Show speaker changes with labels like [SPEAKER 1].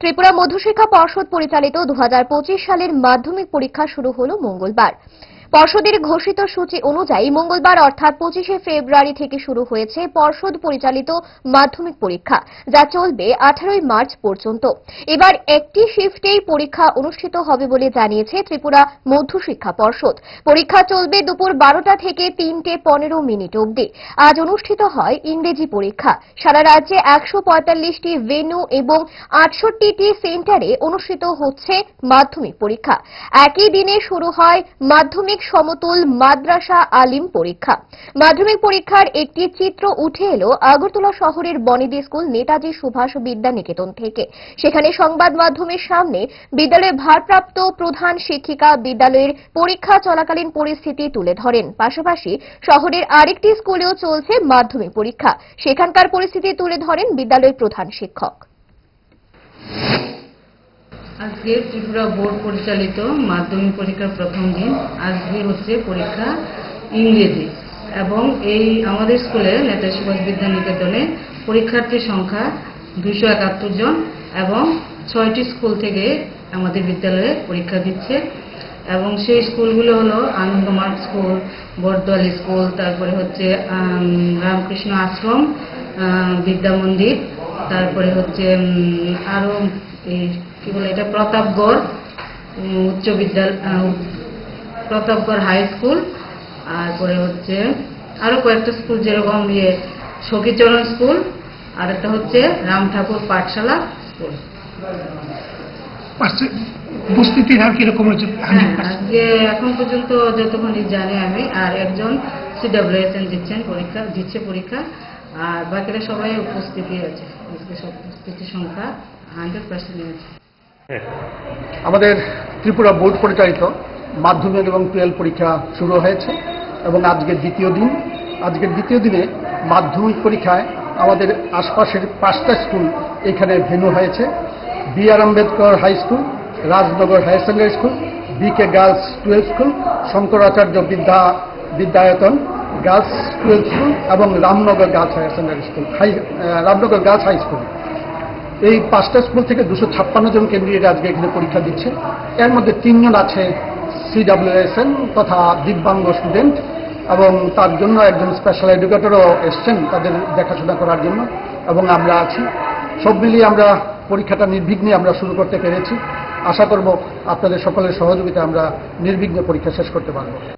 [SPEAKER 1] ত্রিপুরা মধ্যশিক্ষা পর্ষদ পরিচালিত 2025 সালের মাধ্যমিক পরীক্ষা শুরু হলো মঙ্গলবার। পর্ষদের ঘোষিত সূচি অনুযায়ী মঙ্গলবার অর্থাৎ 25শে ফেব্রুয়ারি থেকে শুরু হয়েছে পর্ষদ পরিচালিত মাধ্যমিক পরীক্ষা, যা চলবে 18ই মার্চ পর্যন্ত। এবার একটি শিফটেই পরীক্ষা অনুষ্ঠিত হবে বলে জানিয়েছে ত্রিপুরা মধ্যশিক্ষা পর্ষদ। পরীক্ষা চলবে দুপুর 12টা থেকে 3:15 মিনিট অবধি। আজ অনুষ্ঠিত হয় ইংরেজি পরীক্ষা। সারা রাজ্যে 145টি ভেন্যু এবং 68টি সেন্টারে অনুষ্ঠিত হচ্ছে মাধ্যমিক পরীক্ষা। একই দিনে শুরু হয় মাধ্যমিক সমতুল মাদ্রাসা আলিম পরীক্ষা। মাধ্যমিক পরীক্ষার একটি চিত্র উঠে এলো আগরতলা শহরের বনেদি স্কুল নেতাজি সুভাষ বিদ্যা নিকেতন থেকে। সেখানে সংবাদ মাধ্যমের সামনে বিদ্যালয়ের ভারপ্রাপ্ত প্রধান শিক্ষিকা বিদ্যালয়ের পরীক্ষা চলাকালীন পরিস্থিতি তুলে ধরেন। পাশাপাশি শহরের আরেকটি স্কুলেও চলছে মাধ্যমিক পরীক্ষা, সেখানকার পরিস্থিতি তুলে ধরেন বিদ্যালয়ের প্রধান শিক্ষক।
[SPEAKER 2] আজকে ত্রিপুরা বোর্ড পরিচালিত মাধ্যমিক পরীক্ষার প্রথম দিন। আজকে হচ্ছে পরীক্ষা ইংরেজি এবং এই আমাদের স্কুলে নেতাজি সুভাষ বিদ্যা নিকেতনে পরীক্ষার্থীর সংখ্যা 271 জন এবং 6টি স্কুল থেকে আমাদের বিদ্যালয়ে পরীক্ষা দিচ্ছে এবং সেই স্কুলগুলো হলো আনন্দমার্গ স্কুল, বরদোয়ালি স্কুল, তারপরে হচ্ছে রামকৃষ্ণ আশ্রম, বিদ্যা মন্দির, তারপরে হচ্ছে আরো কি বলে এটা প্রতাপগড় উচ্চ বিদ্যালয়, প্রতাপগড় হাই স্কুল, তারপরে হচ্ছে আরো কয়েকটা স্কুল যেরকম সখীচরণ স্কুল, আর একটা হচ্ছে রাম ঠাকুর পাঠশালা স্কুল।
[SPEAKER 3] উপস্থিতির হার কিরকম হয়েছে?
[SPEAKER 2] আজকে এখন পর্যন্ত যতক্ষণ জানি আমি, আর একজন CWSN দিচ্ছে পরীক্ষা, আর বাকিরা সবাই উপস্থিতি আছে। আজকে সব উপস্থিতির সংখ্যা 100% আছে।
[SPEAKER 4] আমাদের ত্রিপুরা বোর্ড পরিচালিত মাধ্যমিক এবং 12 পরীক্ষা শুরু হয়েছে এবং আজকের দ্বিতীয় দিন। আজকের দ্বিতীয় দিনে মাধ্যমিক পরীক্ষায় আমাদের আশপাশের 5টা স্কুল এখানে ভেন্যু হয়েছে। BR Ambedkar high school, Rajnagar higher secondary school, BK girls 12 school, Shankaracharya Vidyayatan girls 12 school এবং Ramnagar girls higher secondary school, Ramnagar girls high school. এই 5টা স্কুল থেকে 256 জন ক্যান্ডিডেট আজকে এখানে পরীক্ষা দিচ্ছে। এর মধ্যে 3 জন আছে CWSN তথা দিব্যাঙ্গ স্টুডেন্ট এবং তার জন্য একজন স্পেশাল এডুকেটরও এসছেন তাদের দেখাশোনা করার জন্য, এবং আমরা আছি। সব মিলিয়ে আমরা পরীক্ষাটা নির্বিঘ্নে আমরা শুরু করতে পেরেছি। আশা করব আপনাদের সকলের সহযোগিতা আমরা নির্বিঘ্নে পরীক্ষা শেষ করতে পারব।